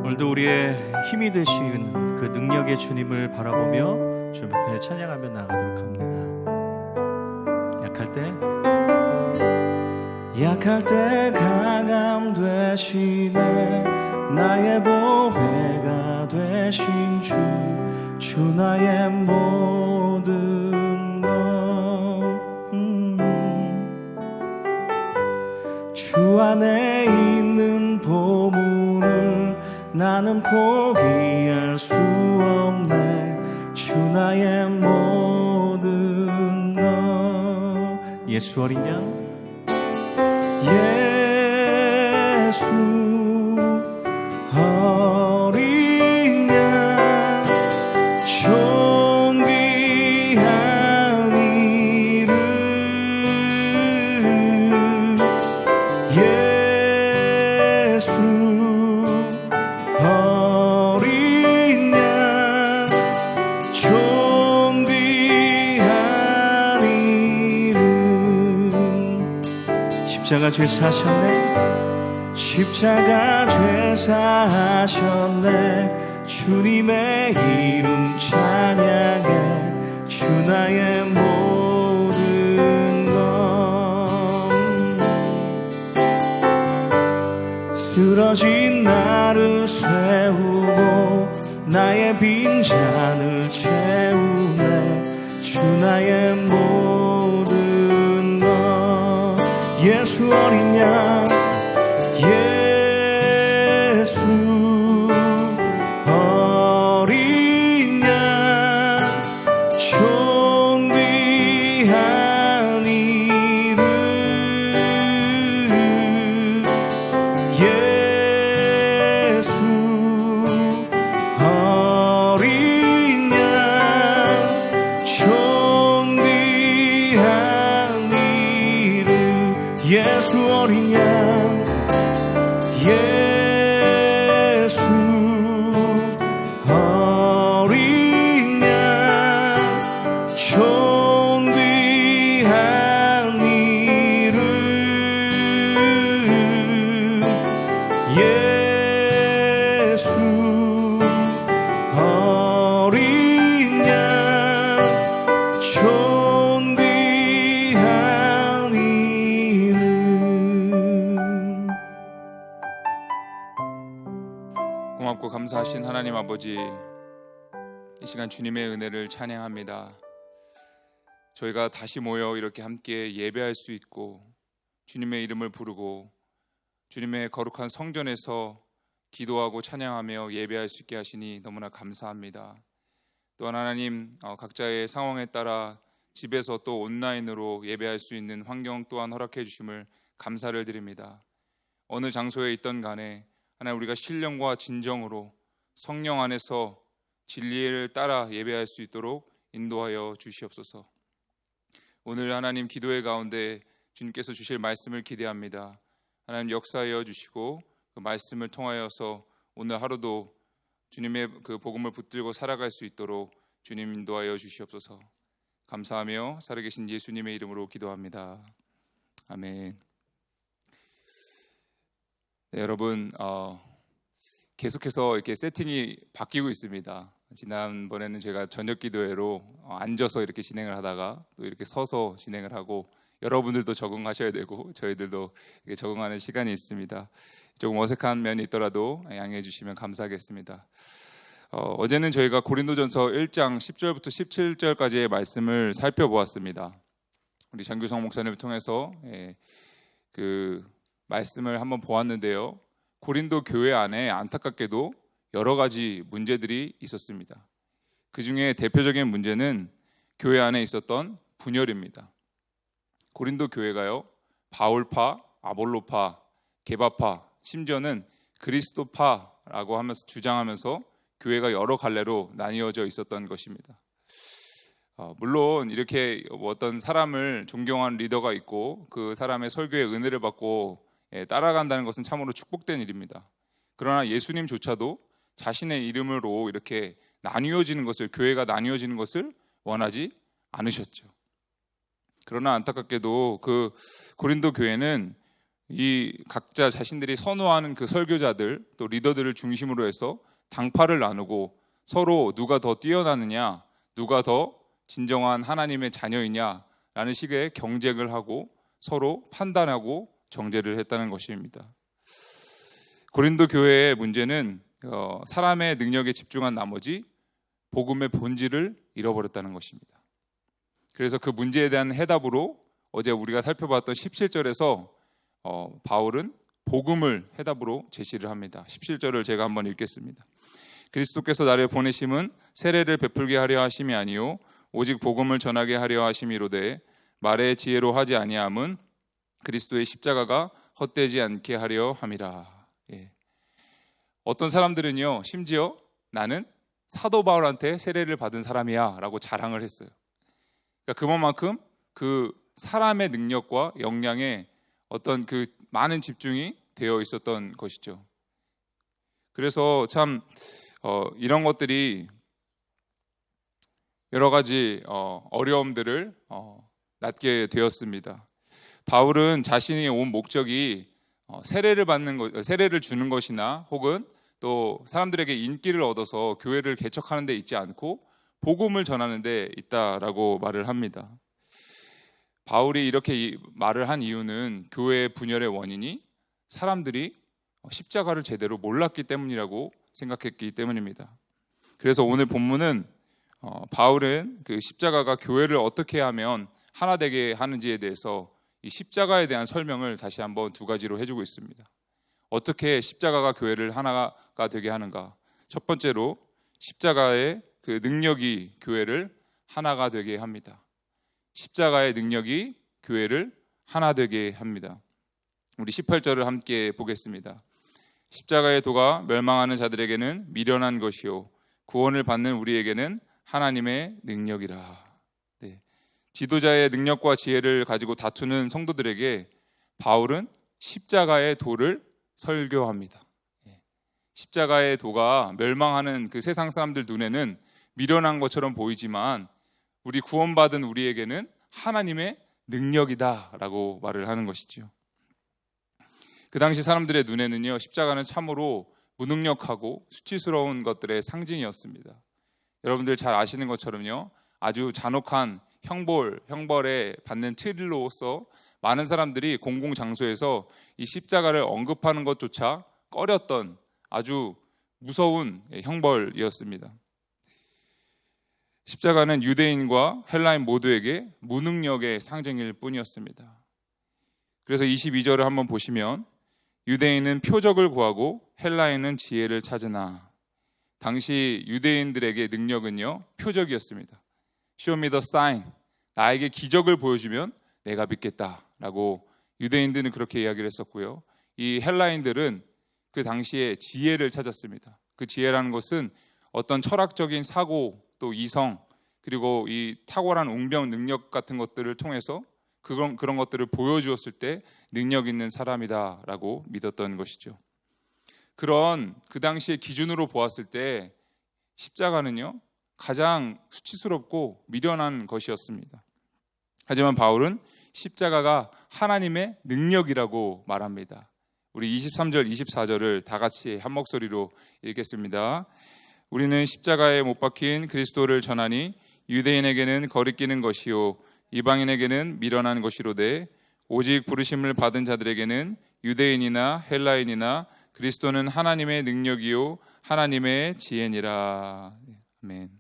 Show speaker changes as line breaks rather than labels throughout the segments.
오늘도 우리의 힘이 되신 그 능력의 주님을 바라보며 주님 앞에 찬양하며 나아가도록 합니다. 약할 때 강함 되시네. 나의 보배가 되신 주 나의 모든 것. 주 안에 있는 보물을 나는 포기할 수 없네. 주 나의 모든 것. 예수 어린 양, 예수 어린 양, 존귀한 이름. 예수 어린 양, 존귀한 이름. 십자가 죄사하셨네. 십자가 죄사하셨네. 주님의 이름 찬양해. 주 나의 모든 것. 쓰러진 나를 세우고 나의 빈잔을 채우네. 주 나의 모든 것. 예수 어린 양, 예수 어린 양, 존귀한 이름. 예수 어린 양, 존귀한 이름. 예수 어린 양, 예수 어린 양, 존귀한 이름. 예수 어린 양, 존귀한 이름.
고맙고 감사하신 하나님 아버지, 이 시간 주님의 은혜를 찬양합니다. 저희가 다시 모여 이렇게 함께 예배할 수 있고 주님의 이름을 부르고 주님의 거룩한 성전에서 기도하고 찬양하며 예배할 수 있게 하시니 너무나 감사합니다. 또한 하나님, 각자의 상황에 따라 집에서 또 온라인으로 예배할 수 있는 환경 또한 허락해 주심을 감사를 드립니다. 어느 장소에 있던 간에 하나님, 우리가 신령과 진정으로 성령 안에서 진리를 따라 예배할 수 있도록 인도하여 주시옵소서. 오늘 하나님 기도의 가운데 주님께서 주실 말씀을 기대합니다. 하나님 역사하여 주시고 그 말씀을 통하여서 오늘 하루도 주님의 그 복음을 붙들고 살아갈 수 있도록 주님 인도하여 주시옵소서. 감사하며 살아계신 예수님의 이름으로 기도합니다. 아멘. 네, 여러분, 계속해서 이렇게 세팅이 바뀌고 있습니다. 지난번에는 제가 저녁 기도회로 앉아서 이렇게 진행을 하다가 또 이렇게 서서 진행을 하고, 여러분들도 적응하셔야 되고 저희들도 이렇게 적응하는 시간이 있습니다. 조금 어색한 면이 있더라도 양해해 주시면 감사하겠습니다. 어제는 저희가 고린도전서 1장 10절부터 17절까지의 말씀을 살펴보았습니다. 우리 장규성 목사님을 통해서 그 말씀을 한번 보았는데요, 고린도 교회 안에 안타깝게도 여러 가지 문제들이 있었습니다. 그 중에 대표적인 문제는 교회 안에 있었던 분열입니다. 고린도 교회가요, 바울파, 아볼로파, 게바파, 심지어는 그리스도파라고 하면서 주장하면서 교회가 여러 갈래로 나뉘어져 있었던 것입니다. 물론 이렇게 어떤 사람을 존경하는 리더가 있고 그 사람의 설교에 은혜를 받고 따라간다는 것은 참으로 축복된 일입니다. 그러나 예수님조차도 자신의 이름으로 이렇게 나뉘어지는 것을, 교회가 나뉘어지는 것을 원하지 않으셨죠. 그러나 안타깝게도 그 고린도 교회는 이 각자 자신들이 선호하는 그 설교자들 또 리더들을 중심으로 해서 당파를 나누고 서로 누가 더 뛰어나느냐, 누가 더 진정한 하나님의 자녀이냐라는 식의 경쟁을 하고 서로 판단하고 정죄를 했다는 것입니다. 고린도 교회의 문제는 사람의 능력에 집중한 나머지 복음의 본질을 잃어버렸다는 것입니다. 그래서 그 문제에 대한 해답으로 어제 우리가 살펴봤던 17절에서 바울은 복음을 해답으로 제시를 합니다. 17절을 제가 한번 읽겠습니다. 그리스도께서 나를 보내심은 세례를 베풀게 하려 하심이 아니요 오직 복음을 전하게 하려 하심이로되 말의 지혜로 하지 아니함은 그리스도의 십자가가 헛되지 않게 하려 함이라. 예. 어떤 사람들은요, 심지어 나는 사도 바울한테 세례를 받은 사람이야 라고 자랑을 했어요. 그러니까 그만큼 그 사람의 능력과 역량에 어떤 그 많은 집중이 되어 있었던 것이죠. 그래서 참 이런 것들이 여러 가지 어려움들을 낳게 되었습니다. 바울은 자신이 온 목적이 세례를 주는 것이나 혹은 또 사람들에게 인기를 얻어서 교회를 개척하는 데 있지 않고 복음을 전하는 데 있다라고 말을 합니다. 바울이 이렇게 말을 한 이유는 교회의 분열의 원인이 사람들이 십자가를 제대로 몰랐기 때문이라고 생각했기 때문입니다. 그래서 오늘 본문은 바울은 그 십자가가 교회를 어떻게 하면 하나 되게 하는지에 대해서 이 십자가에 대한 설명을 다시 한번 두 가지로 해주고 있습니다. 어떻게 십자가가 교회를 하나가 되게 하는가? 첫 번째로 십자가의 그 능력이 교회를 하나가 되게 합니다. 십자가의 능력이 교회를 하나 되게 합니다. 우리 18절을 함께 보겠습니다. 십자가의 도가 멸망하는 자들에게는 미련한 것이요 구원을 받는 우리에게는 하나님의 능력이라. 네. 지도자의 능력과 지혜를 가지고 다투는 성도들에게 바울은 십자가의 도를 설교합니다. 십자가의 도가 멸망하는 그 세상 사람들 눈에는 미련한 것처럼 보이지만 우리 구원받은 우리에게는 하나님의 능력이다라고 말을 하는 것이죠. 그 당시 사람들의 눈에는요, 십자가는 참으로 무능력하고 수치스러운 것들의 상징이었습니다. 여러분들 잘 아시는 것처럼요, 아주 잔혹한 형벌에 받는 틀로서 많은 사람들이 공공장소에서 이 십자가를 언급하는 것조차 꺼렸던 아주 무서운 형벌이었습니다. 십자가는 유대인과 헬라인 모두에게 무능력의 상징일 뿐이었습니다. 그래서 22절을 한번 보시면 유대인은 표적을 구하고 헬라인은 지혜를 찾으나, 당시 유대인들에게 능력은요 표적이었습니다. Show me the sign. 나에게 기적을 보여주면 내가 믿겠다라고 유대인들은 그렇게 이야기를 했었고요. 이 헬라인들은 그 당시에 지혜를 찾았습니다. 그 지혜라는 것은 어떤 철학적인 사고, 또 이성, 그리고 이 탁월한 웅변 능력 같은 것들을 통해서 그런 것들을 보여주었을 때 능력 있는 사람이다라고 믿었던 것이죠. 그런 그 당시의 기준으로 보았을 때 십자가는요 가장 수치스럽고 미련한 것이었습니다. 하지만 바울은 십자가가 하나님의 능력이라고 말합니다. 우리 23절, 24절을 다 같이 한 목소리로 읽겠습니다. 우리는 십자가에 못 박힌 그리스도를 전하니 유대인에게는 거리끼는 것이요 이방인에게는 미련한 것이로되 오직 부르심을 받은 자들에게는 유대인이나 헬라인이나 그리스도는 하나님의 능력이요 하나님의 지혜니라. 아멘.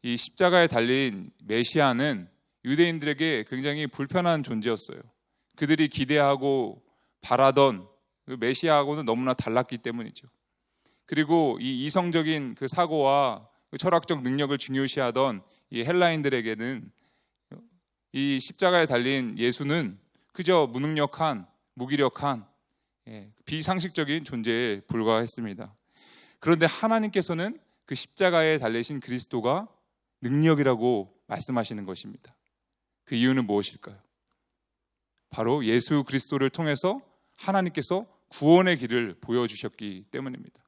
이 십자가에 달린 메시아는 유대인들에게 굉장히 불편한 존재였어요. 그들이 기대하고 바라던 그 메시아하고는 너무나 달랐기 때문이죠. 그리고 이 이성적인 그 사고와 그 철학적 능력을 중요시하던 이 헬라인들에게는 이 십자가에 달린 예수는 그저 무능력한, 무기력한, 비상식적인 존재에 불과했습니다. 그런데 하나님께서는 그 십자가에 달리신 그리스도가 능력이라고 말씀하시는 것입니다. 그 이유는 무엇일까요? 바로 예수 그리스도를 통해서 하나님께서 구원의 길을 보여주셨기 때문입니다.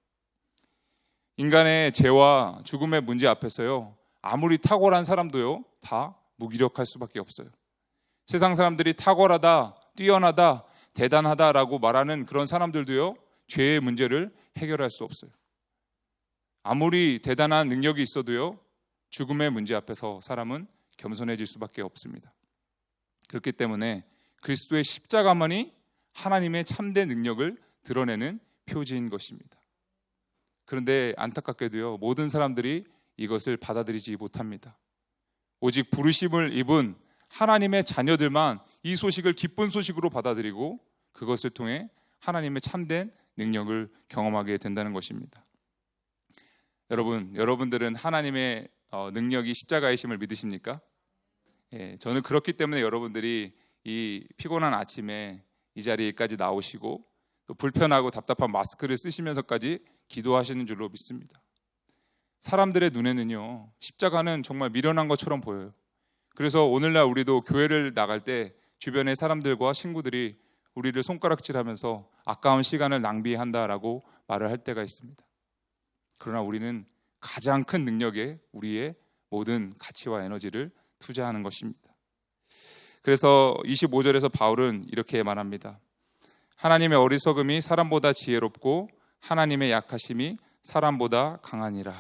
인간의 죄와 죽음의 문제 앞에서요, 아무리 탁월한 사람도요 다 무기력할 수밖에 없어요. 세상 사람들이 탁월하다, 뛰어나다, 대단하다라고 말하는 그런 사람들도요, 죄의 문제를 해결할 수 없어요. 아무리 대단한 능력이 있어도요, 죽음의 문제 앞에서 사람은 겸손해질 수밖에 없습니다. 그렇기 때문에 그리스도의 십자가만이 하나님의 참된 능력을 드러내는 표지인 것입니다. 그런데 안타깝게도요, 모든 사람들이 이것을 받아들이지 못합니다. 오직 부르심을 입은 하나님의 자녀들만 이 소식을 기쁜 소식으로 받아들이고 그것을 통해 하나님의 참된 능력을 경험하게 된다는 것입니다. 여러분들은 하나님의 능력이 십자가의 힘을 믿으십니까? 예, 저는 그렇기 때문에 여러분들이 이 피곤한 아침에 이 자리까지 나오시고 또 불편하고 답답한 마스크를 쓰시면서까지 기도하시는 줄로 믿습니다. 사람들의 눈에는요, 십자가는 정말 미련한 것처럼 보여요. 그래서 오늘날 우리도 교회를 나갈 때 주변의 사람들과 친구들이 우리를 손가락질하면서 아까운 시간을 낭비한다라고 말을 할 때가 있습니다. 그러나 우리는 가장 큰 능력에 우리의 모든 가치와 에너지를 투자하는 것입니다. 그래서 25절에서 바울은 이렇게 말합니다. 하나님의 어리석음이 사람보다 지혜롭고 하나님의 약하심이 사람보다 강하니라.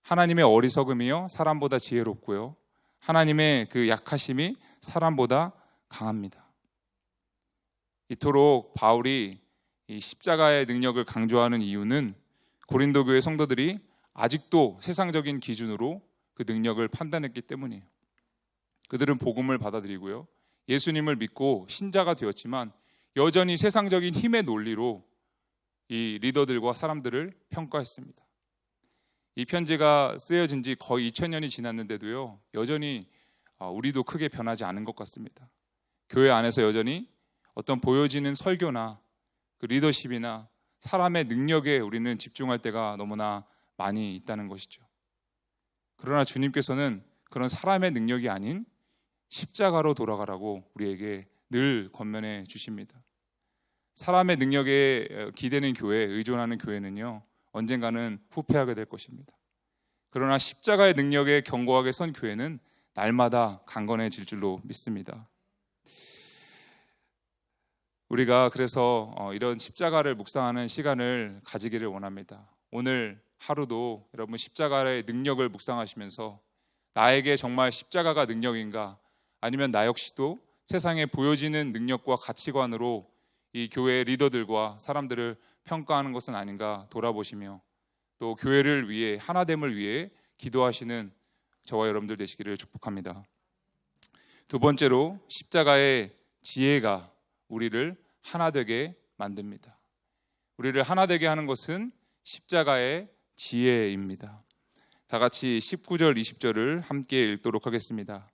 하나님의 어리석음이요, 사람보다 지혜롭고요, 하나님의 그 약하심이 사람보다 강합니다. 이토록 바울이 이 십자가의 능력을 강조하는 이유는 고린도 교회 성도들이 아직도 세상적인 기준으로 그 능력을 판단했기 때문이에요. 그들은 복음을 받아들이고요, 예수님을 믿고 신자가 되었지만 여전히 세상적인 힘의 논리로 이 리더들과 사람들을 평가했습니다. 이 편지가 쓰여진 지 거의 2000년이 지났는데도요, 여전히 우리도 크게 변하지 않은 것 같습니다. 교회 안에서 여전히 어떤 보여지는 설교나 그 리더십이나 사람의 능력에 우리는 집중할 때가 너무나 많이 있다는 것이죠. 그러나 주님께서는 그런 사람의 능력이 아닌 십자가로 돌아가라고 우리에게 늘 권면해 주십니다. 사람의 능력에 기대는 교회, 의존하는 교회는요, 언젠가는 후퇴하게 될 것입니다. 그러나 십자가의 능력에 견고하게 선 교회는 날마다 강건해질 줄로 믿습니다. 우리가 그래서 이런 십자가를 묵상하는 시간을 가지기를 원합니다. 오늘 하루도 여러분 십자가의 능력을 묵상하시면서 나에게 정말 십자가가 능력인가, 아니면 나 역시도 세상에 보여지는 능력과 가치관으로 이 교회 리더들과 사람들을 평가하는 것은 아닌가 돌아보시며 또 교회를 위해, 하나됨을 위해 기도하시는 저와 여러분들 되시기를 축복합니다. 두 번째로, 십자가의 지혜가 우리를 하나 되게 만듭니다. 우리를 하나 되게 하는 것은 십자가의 지혜입니다. 다 같이 19절 20절을 함께 읽도록 하겠습니다.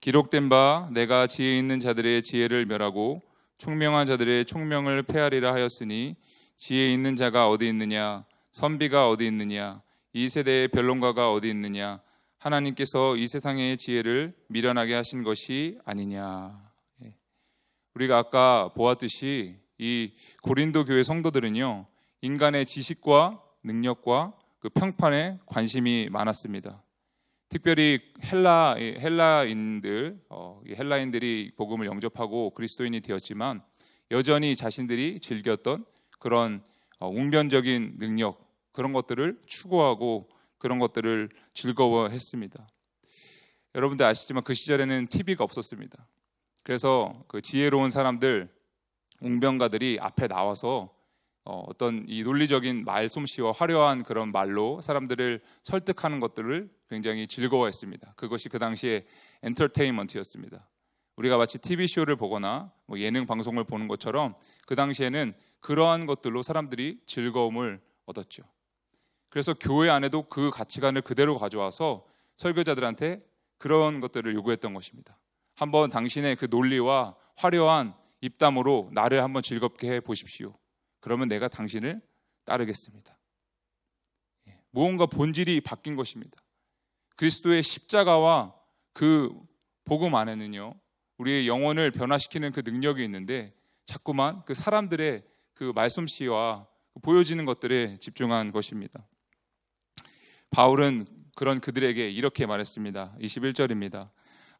기록된 바 내가 지혜 있는 자들의 지혜를 멸하고 총명한 자들의 총명을 폐하리라 하였으니 지혜 있는 자가 어디 있느냐, 선비가 어디 있느냐, 이 세대의 변론가가 어디 있느냐, 하나님께서 이 세상의 지혜를 미련하게 하신 것이 아니냐. 우리가 아까 보았듯이 이 고린도 교회 성도들은요, 인간의 지식과 능력과 그 평판에 관심이 많았습니다. 특별히 헬라인들이 복음을 영접하고 그리스도인이 되었지만 여전히 자신들이 즐겼던 그런 웅변적인 능력, 그런 것들을 추구하고 그런 것들을 즐거워했습니다. 여러분들 아시지만 그 시절에는 TV가 없었습니다. 그래서 그 지혜로운 사람들, 웅변가들이 앞에 나와서 어떤 이 논리적인 말솜씨와 화려한 그런 말로 사람들을 설득하는 것들을 굉장히 즐거워했습니다. 그것이 그 당시에 엔터테인먼트였습니다. 우리가 마치 TV쇼를 보거나 예능 방송을 보는 것처럼 그 당시에는 그러한 것들로 사람들이 즐거움을 얻었죠. 그래서 교회 안에도 그 가치관을 그대로 가져와서 설교자들한테 그런 것들을 요구했던 것입니다. 한번 당신의 그 논리와 화려한 입담으로 나를 한번 즐겁게 해 보십시오. 그러면 내가 당신을 따르겠습니다. 무언가 본질이 바뀐 것입니다. 그리스도의 십자가와 그 복음 안에는요, 우리의 영혼을 변화시키는 그 능력이 있는데 자꾸만 그 사람들의 그 말솜씨와 보여지는 것들에 집중한 것입니다. 바울은 그런 그들에게 이렇게 말했습니다. 21절입니다.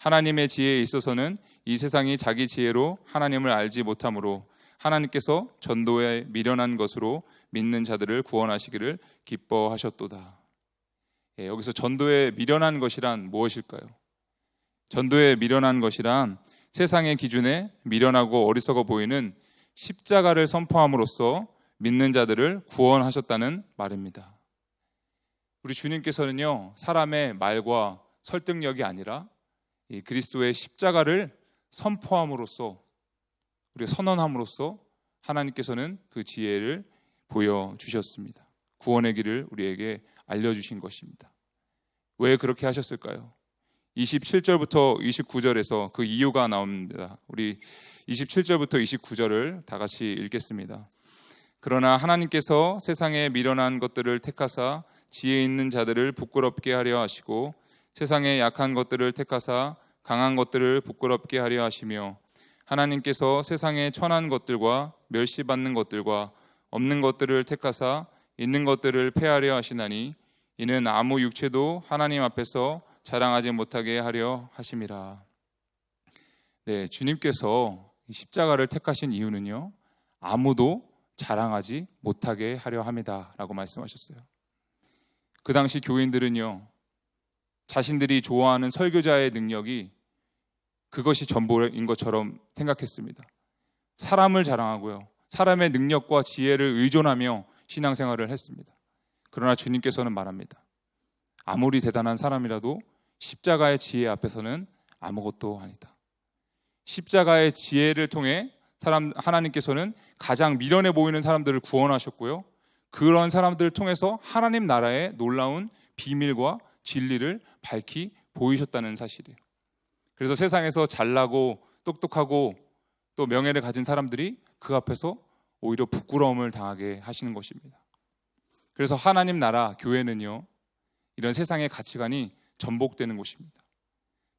하나님의 지혜에 있어서는 이 세상이 자기 지혜로 하나님을 알지 못하므로 하나님께서 전도에 미련한 것으로 믿는 자들을 구원하시기를 기뻐하셨도다. 여기서 전도에 미련한 것이란 무엇일까요? 전도에 미련한 것이란 세상의 기준에 미련하고 어리석어 보이는 십자가를 선포함으로써 믿는 자들을 구원하셨다는 말입니다. 우리 주님께서는요, 사람의 말과 설득력이 아니라 이 그리스도의 십자가를 선포함으로써, 우리가 선언함으로써 하나님께서는 그 지혜를 보여주셨습니다. 구원의 길을 우리에게 알려주신 것입니다. 왜 그렇게 하셨을까요? 27절부터 29절에서 그 이유가 나옵니다. 우리 27절부터 29절을 다 같이 읽겠습니다. 그러나 하나님께서 세상에 미련한 것들을 택하사 지혜 있는 자들을 부끄럽게 하려 하시고 세상에 약한 것들을 택하사 강한 것들을 부끄럽게 하려 하시며 하나님께서 세상에 천한 것들과 멸시받는 것들과 없는 것들을 택하사 있는 것들을 폐하려 하시나니 이는 아무 육체도 하나님 앞에서 자랑하지 못하게 하려 하심이라. 네, 주님께서 십자가를 택하신 이유는요, 아무도 자랑하지 못하게 하려 함이다 라고 말씀하셨어요. 그 당시 교인들은요, 자신들이 좋아하는 설교자의 능력이 그것이 전부인 것처럼 생각했습니다. 사람을 자랑하고요, 사람의 능력과 지혜를 의존하며 신앙생활을 했습니다. 그러나 주님께서는 말합니다. 아무리 대단한 사람이라도 십자가의 지혜 앞에서는 아무것도 아니다. 십자가의 지혜를 통해 하나님께서는 가장 미련해 보이는 사람들을 구원하셨고요, 그런 사람들을 통해서 하나님 나라의 놀라운 비밀과 진리를 밝히 보이셨다는 사실이에요. 그래서 세상에서 잘나고 똑똑하고 또 명예를 가진 사람들이 그 앞에서 오히려 부끄러움을 당하게 하시는 것입니다. 그래서 하나님 나라 교회는요, 이런 세상의 가치관이 전복되는 곳입니다.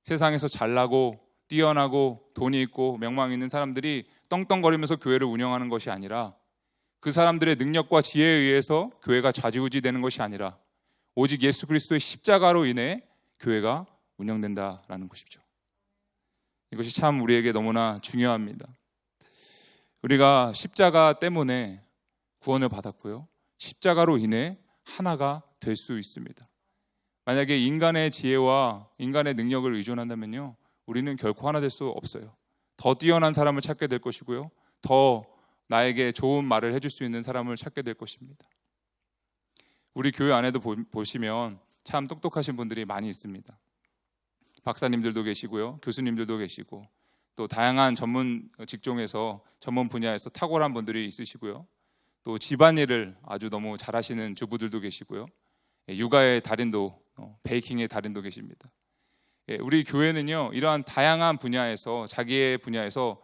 세상에서 잘나고 뛰어나고 돈이 있고 명망 있는 사람들이 떵떵거리면서 교회를 운영하는 것이 아니라, 그 사람들의 능력과 지혜에 의해서 교회가 좌지우지되는 것이 아니라 오직 예수 그리스도의 십자가로 인해 교회가 운영된다라는 것이죠. 이것이 참 우리에게 너무나 중요합니다. 우리가 십자가 때문에 구원을 받았고요, 십자가로 인해 하나가 될 수 있습니다. 만약에 인간의 지혜와 인간의 능력을 의존한다면요, 우리는 결코 하나 될 수 없어요. 더 뛰어난 사람을 찾게 될 것이고요, 더 나에게 좋은 말을 해줄 수 있는 사람을 찾게 될 것입니다. 우리 교회 안에도 보시면 참 똑똑하신 분들이 많이 있습니다. 박사님들도 계시고요, 교수님들도 계시고, 또 다양한 전문 직종에서 전문 분야에서 탁월한 분들이 있으시고요, 또 집안일을 아주 너무 잘하시는 주부들도 계시고요, 육아의 달인도, 베이킹의 달인도 계십니다. 우리 교회는요, 이러한 다양한 분야에서 자기의 분야에서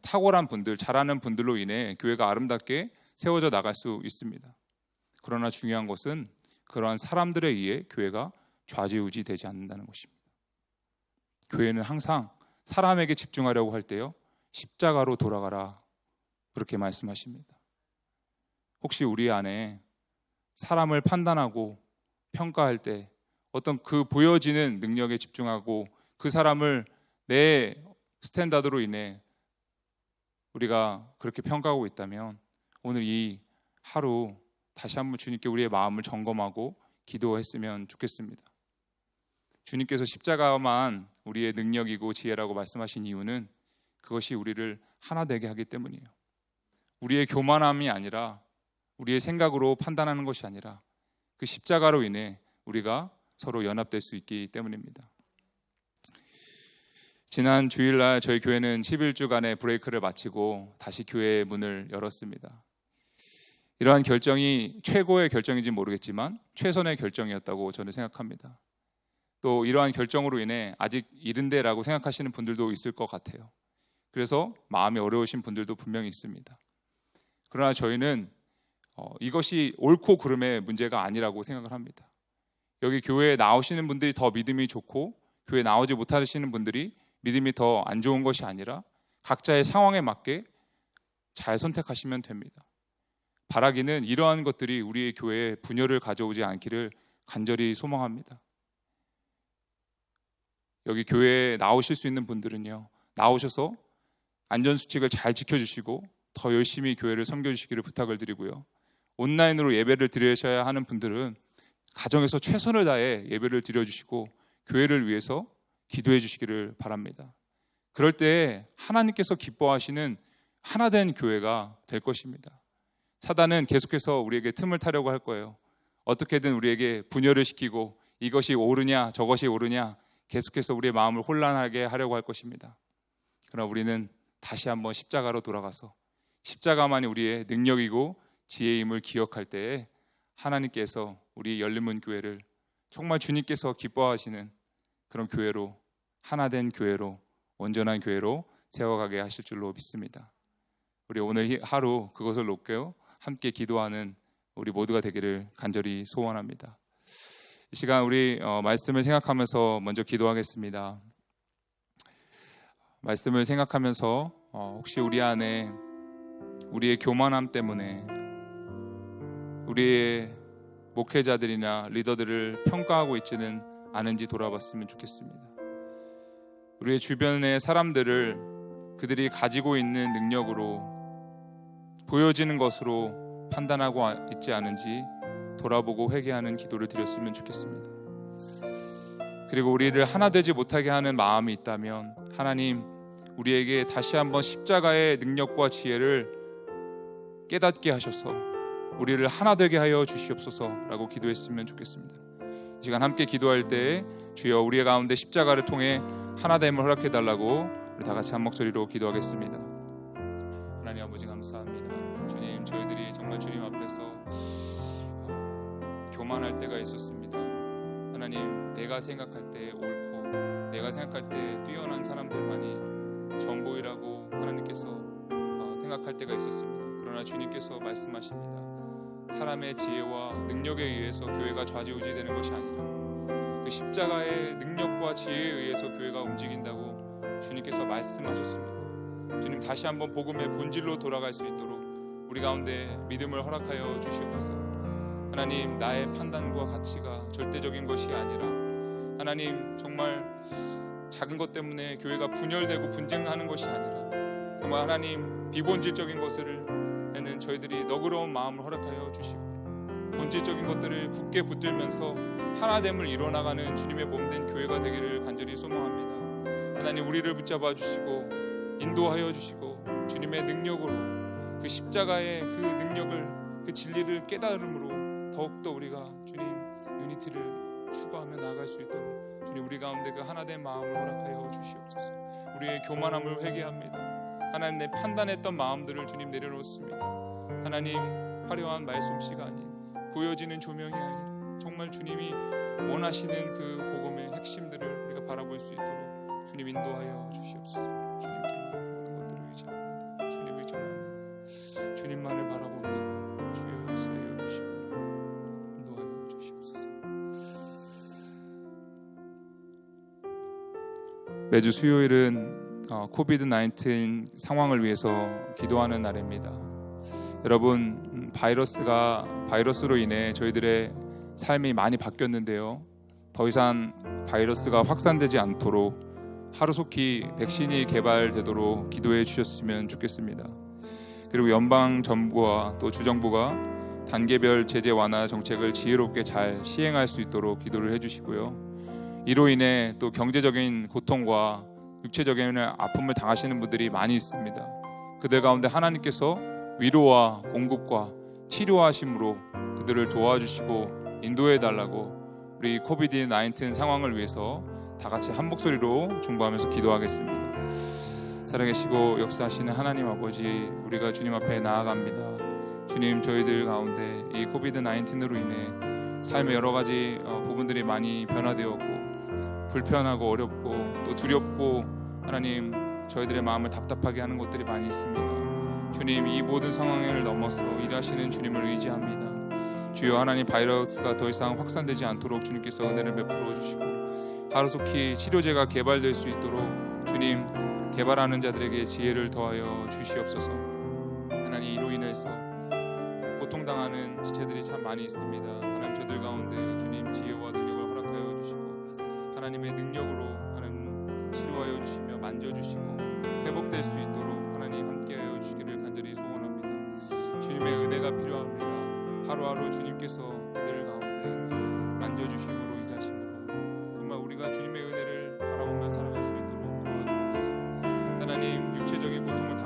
탁월한 분들, 잘하는 분들로 인해 교회가 아름답게 세워져 나갈 수 있습니다. 그러나 중요한 것은 그러한 사람들에 의해 교회가 좌지우지되지 않는다는 것입니다. 교회는 항상 사람에게 집중하려고 할 때요, 십자가로 돌아가라, 그렇게 말씀하십니다. 혹시 우리 안에 사람을 판단하고 평가할 때 어떤 그 보여지는 능력에 집중하고 그 사람을 내 스탠다드로 인해 우리가 그렇게 평가하고 있다면, 오늘 이 하루 다시 한번 주님께 우리의 마음을 점검하고 기도했으면 좋겠습니다. 주님께서 십자가만 우리의 능력이고 지혜라고 말씀하신 이유는 그것이 우리를 하나 되게 하기 때문이에요. 우리의 교만함이 아니라, 우리의 생각으로 판단하는 것이 아니라 그 십자가로 인해 우리가 서로 연합될 수 있기 때문입니다. 지난 주일날 저희 교회는 11주간의 브레이크를 마치고 다시 교회의 문을 열었습니다. 이러한 결정이 최고의 결정인지 모르겠지만 최선의 결정이었다고 저는 생각합니다. 또 이러한 결정으로 인해 아직 이른데라고 생각하시는 분들도 있을 것 같아요. 그래서 마음이 어려우신 분들도 분명히 있습니다. 그러나 저희는 이것이 옳고 그름의 문제가 아니라고 생각을 합니다. 여기 교회에 나오시는 분들이 더 믿음이 좋고 교회에 나오지 못하시는 분들이 믿음이 더 안 좋은 것이 아니라 각자의 상황에 맞게 잘 선택하시면 됩니다. 바라기는 이러한 것들이 우리의 교회에 분열을 가져오지 않기를 간절히 소망합니다. 여기 교회에 나오실 수 있는 분들은요, 나오셔서 안전수칙을 잘 지켜주시고 더 열심히 교회를 섬겨주시기를 부탁을 드리고요. 온라인으로 예배를 드리셔야 하는 분들은 가정에서 최선을 다해 예배를 드려주시고 교회를 위해서 기도해 주시기를 바랍니다. 그럴 때 하나님께서 기뻐하시는 하나된 교회가 될 것입니다. 사단은 계속해서 우리에게 틈을 타려고 할 거예요. 어떻게든 우리에게 분열을 시키고 이것이 옳으냐 저것이 옳으냐 계속해서 우리의 마음을 혼란하게 하려고 할 것입니다. 그러나 우리는 다시 한번 십자가로 돌아가서 십자가만이 우리의 능력이고 지혜임을 기억할 때에 하나님께서 우리 열린문 교회를 정말 주님께서 기뻐하시는 그런 교회로, 하나된 교회로, 온전한 교회로 세워가게 하실 줄로 믿습니다. 우리 오늘 하루 그것을 놓고 함께 기도하는 우리 모두가 되기를 간절히 소원합니다. 이 시간 우리 말씀을 생각하면서 먼저 기도하겠습니다. 말씀을 생각하면서 혹시 우리 안에 우리의 교만함 때문에 우리의 목회자들이나 리더들을 평가하고 있지는 않은지 돌아봤으면 좋겠습니다. 우리의 주변의 사람들을 그들이 가지고 있는 능력으로 보여지는 것으로 판단하고 있지 않은지 돌아보고 회개하는 기도를 드렸으면 좋겠습니다. 그리고 우리를 하나 되지 못하게 하는 마음이 있다면 하나님 우리에게 다시 한번 십자가의 능력과 지혜를 깨닫게 하셔서 우리를 하나 되게 하여 주시옵소서라고 기도했으면 좋겠습니다. 이 시간 함께 기도할 때 주여 우리 가운데 십자가를 통해 하나됨을 허락해 달라고 우리 다 같이 한 목소리로 기도하겠습니다. 하나님 아버지 감사합니다. 주님 저희들이 정말 주님 앞에서 교만할 때가 있었습니다. 하나님 내가 생각할 때 옳고 내가 생각할 때 뛰어난 사람들만이 전부이라고 하나님께서 생각할 때가 있었습니다. 그러나 주님께서 말씀하십니다. 사람의 지혜와 능력에 의해서 교회가 좌지우지되는 것이 아니라 그 십자가의 능력과 지혜에 의해서 교회가 움직인다고 주님께서 말씀하셨습니다. 주님 다시 한번 복음의 본질로 돌아갈 수 있도록 우리 가운데 믿음을 허락하여 주시옵소서. 하나님 나의 판단과 가치가 절대적인 것이 아니라 하나님 정말 작은 것 때문에 교회가 분열되고 분쟁하는 것이 아니라 정말 하나님 비본질적인 것에는 저희들이 너그러운 마음을 허락하여 주시고 본질적인 것들을 굳게 붙들면서 하나됨을 이뤄나가는 주님의 몸된 교회가 되기를 간절히 소망합니다. 하나님 우리를 붙잡아 주시고 인도하여 주시고 주님의 능력으로 그 십자가의 그 능력을 그 진리를 깨달음으로 더욱더 우리가 주님 유니티를 추구하며 나아갈 수 있도록 주님 우리 가운데 그 하나된 마음을 허락하여 주시옵소서. 우리의 교만함을 회개합니다. 하나님 내 판단했던 마음들을 주님 내려놓습니다. 하나님 화려한 말솜씨가 아닌 보여지는 조명이 아니라 정말 주님이 원하시는 그 복음의 핵심들을 우리가 바라볼 수 있도록 주님 인도하여 주시옵소서. 주님께 모든 것들을 의지합니다. 주님 의존합니다. 주님만을 바라봅니다. 주여 역사하여 주시고 인도하여 주시옵소서. 매주 수요일은 코비드-19 상황을 위해서 기도하는 날입니다. 여러분 바이러스로 인해 저희들의 삶이 많이 바뀌었는데요. 더 이상 바이러스가 확산되지 않도록 하루속히 백신이 개발되도록 기도해 주셨으면 좋겠습니다. 그리고 연방정부와 또 주정부가 단계별 제재 완화 정책을 지혜롭게 잘 시행할 수 있도록 기도를 해주시고요. 이로 인해 또 경제적인 고통과 육체적인 아픔을 당하시는 분들이 많이 있습니다. 그들 가운데 하나님께서 위로와 공급과 치료하심으로 그들을 도와주시고 인도해 달라고 우리 코비드-19 상황을 위해서 다 같이 한 목소리로 중보하면서 기도하겠습니다. 살아계시고 역사하시는 하나님 아버지, 우리가 주님 앞에 나아갑니다. 주님, 저희들 가운데 이 코비드-19으로 인해 삶의 여러 가지 부분들이 많이 변화되었고 불편하고 어렵고 또 두렵고 하나님 저희들의 마음을 답답하게 하는 것들이 많이 있습니다. 주님, 이 모든 상황을 넘어서 일하시는 주님을 의지합니다. 주여 하나님, 바이러스가 더 이상 확산되지 않도록 주님께서 은혜를 베풀어 주시고 하루속히 치료제가 개발될 수 있도록 주님, 개발하는 자들에게 지혜를 더하여 주시옵소서. 하나님, 이로 인해서 고통당하는 지체들이 참 많이 있습니다. 하나님, 저들 가운데 주님 지혜와 능력을 허락하여 주시고 하나님의 능력으로 하나님 치료하여 주시며 만져주시고 회복될 수 있도록 하나님 함께하여 주시기를 간절히 소원합니다. 주님의 은혜가 필요합니다. 하루하루 주님께서 그들 가운데 만져주심으로 일하심으로 정말 우리가 주님의 은혜를 바라보며 살아갈 수 있도록 도와주옵소서. 하나님 육체적인 고통을